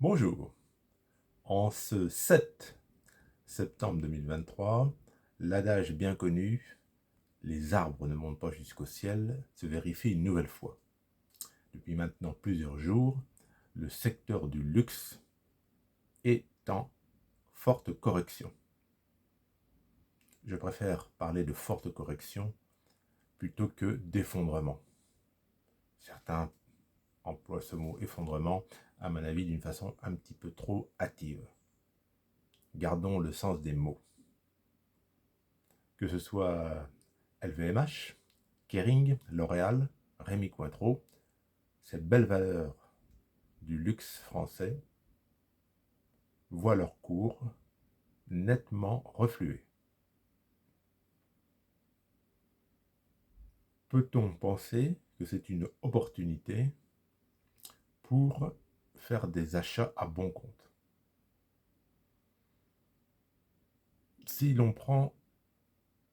Bonjour. En ce 7 septembre 2023, l'adage bien connu « Les arbres ne montent pas jusqu'au ciel » se vérifie une nouvelle fois. Depuis maintenant plusieurs jours, le secteur du luxe est en forte correction. Je préfère parler de forte correction plutôt que d'effondrement. Certains emploient ce mot effondrement, à mon avis, d'une façon un petit peu trop hâtive. Gardons le sens des mots. Que ce soit LVMH, Kering, L'Oréal, Rémy Cointreau, ces belles valeurs du luxe français voient leur cours nettement refluer. Peut-on penser que c'est une opportunité pour faire des achats à bon compte? Si l'on prend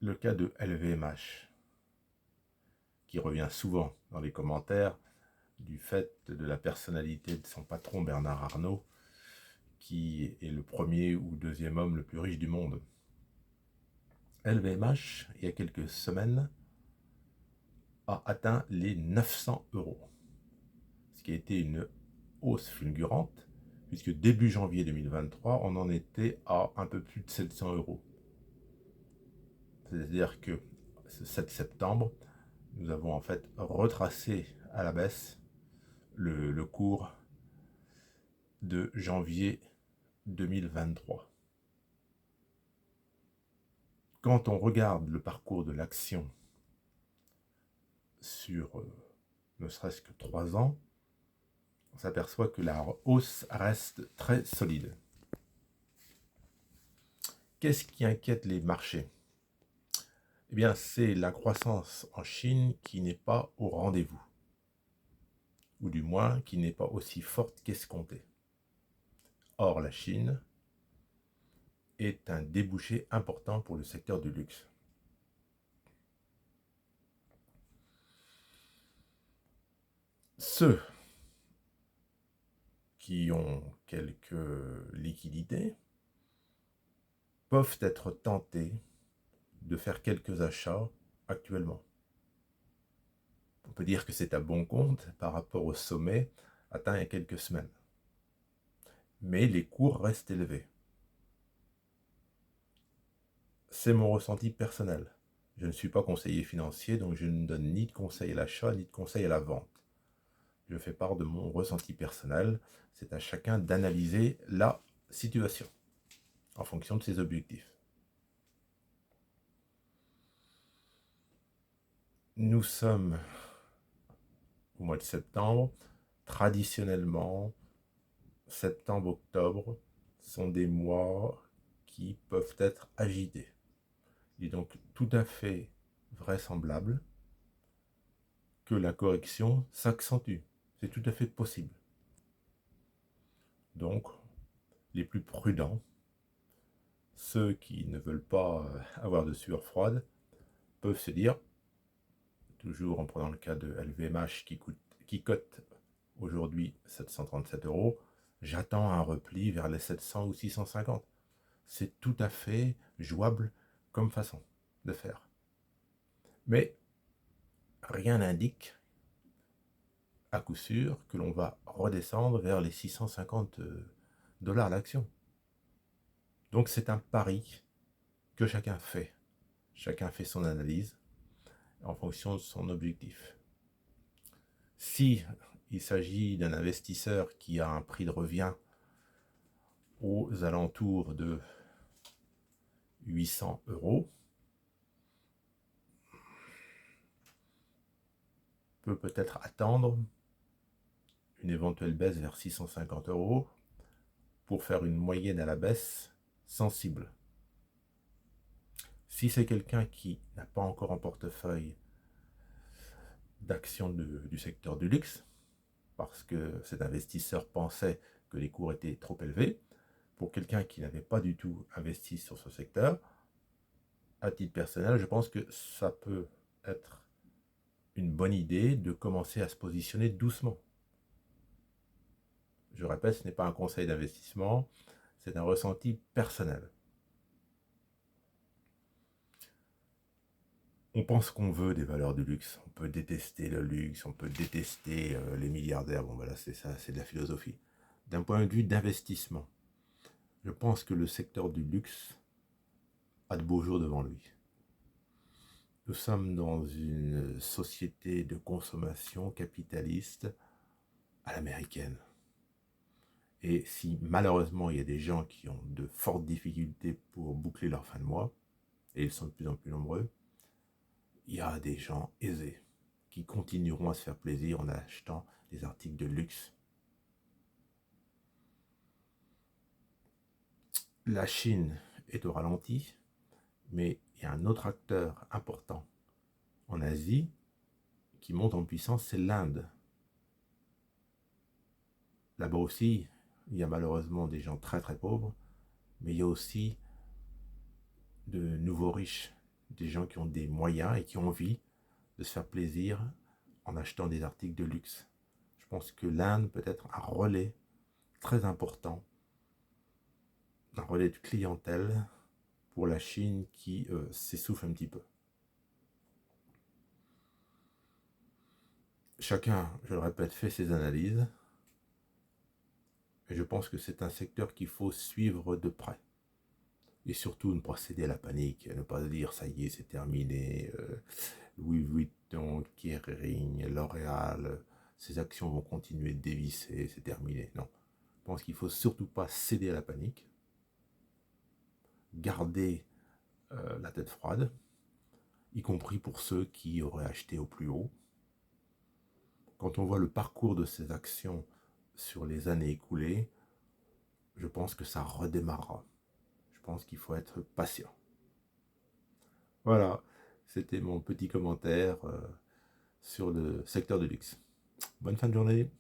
le cas de LVMH, qui revient souvent dans les commentaires du fait de la personnalité de son patron Bernard Arnault, qui est le premier ou deuxième homme le plus riche du monde. LVMH, il y a quelques semaines, a atteint les 900 euros, ce qui a été une hausse fulgurante, puisque début janvier 2023, on en était à un peu plus de 700 euros. C'est-à-dire que ce 7 septembre, nous avons en fait retracé à la baisse le cours de janvier 2023. Quand on regarde le parcours de l'action sur ne serait-ce que 3 ans, on s'aperçoit que la hausse reste très solide. Qu'est-ce qui inquiète les marchés? Eh bien, c'est la croissance en Chine qui n'est pas au rendez-vous, ou du moins qui n'est pas aussi forte qu'escomptée. Or, la Chine est un débouché important pour le secteur du luxe. Ceux qui ont quelques liquidités peuvent être tentés de faire quelques achats actuellement. On peut dire que c'est à bon compte par rapport au sommet atteint il y a quelques semaines. Mais les cours restent élevés. C'est mon ressenti personnel. Je ne suis pas conseiller financier, donc je ne donne ni de conseils à l'achat, ni de conseils à la vente. Je fais part de mon ressenti personnel. C'est à chacun d'analyser la situation en fonction de ses objectifs. Nous sommes au mois de septembre. Traditionnellement, septembre-octobre sont des mois qui peuvent être agités. Il est donc tout à fait vraisemblable que la correction s'accentue. C'est tout à fait possible. Donc, les plus prudents, ceux qui ne veulent pas avoir de sueur froide, peuvent se dire, toujours en prenant le cas de LVMH qui cote aujourd'hui 737 euros, j'attends un repli vers les 700 ou 650. C'est tout à fait jouable comme façon de faire. Mais rien n'indique à coup sûr que l'on va redescendre vers les 650 dollars l'action. Donc c'est un pari que chacun fait. Chacun fait son analyse en fonction de son objectif. Si il s'agit d'un investisseur qui a un prix de revient aux alentours de 800 euros, peut-être attendre une éventuelle baisse vers 650 euros pour faire une moyenne à la baisse sensible. Si c'est quelqu'un qui n'a pas encore en portefeuille d'actions du secteur du luxe, parce que cet investisseur pensait que les cours étaient trop élevés, pour quelqu'un qui n'avait pas du tout investi sur ce secteur, à titre personnel, je pense que ça peut être une bonne idée de commencer à se positionner doucement. Je répète, ce n'est pas un conseil d'investissement, c'est un ressenti personnel. On pense qu'on veut des valeurs de luxe, on peut détester le luxe, on peut détester les milliardaires, bon voilà, c'est ça, c'est de la philosophie. D'un point de vue d'investissement, je pense que le secteur du luxe a de beaux jours devant lui. Nous sommes dans une société de consommation capitaliste à l'américaine. Et si malheureusement il y a des gens qui ont de fortes difficultés pour boucler leur fin de mois, et ils sont de plus en plus nombreux, il y a des gens aisés qui continueront à se faire plaisir en achetant des articles de luxe. La Chine est au ralenti, mais il y a un autre acteur important en Asie qui monte en puissance, c'est l'Inde. Là-bas aussi, il y a malheureusement des gens très très pauvres, mais il y a aussi de nouveaux riches, des gens qui ont des moyens et qui ont envie de se faire plaisir en achetant des articles de luxe. Je pense que l'Inde peut être un relais très important, un relais de clientèle pour la Chine qui s'essouffle un petit peu. Chacun, je le répète, fait ses analyses, et je pense que c'est un secteur qu'il faut suivre de près. Et surtout ne pas céder à la panique, ne pas se dire ça y est, c'est terminé, Louis Vuitton, Kering, L'Oréal, ces actions vont continuer de dévisser, c'est terminé. Non, je pense qu'il ne faut surtout pas céder à la panique, garder la tête froide, y compris pour ceux qui auraient acheté au plus haut. Quand on voit le parcours de ces actions sur les années écoulées, je pense que ça redémarrera. Je pense qu'il faut être patient. Voilà, c'était mon petit commentaire sur le secteur de luxe. Bonne fin de journée.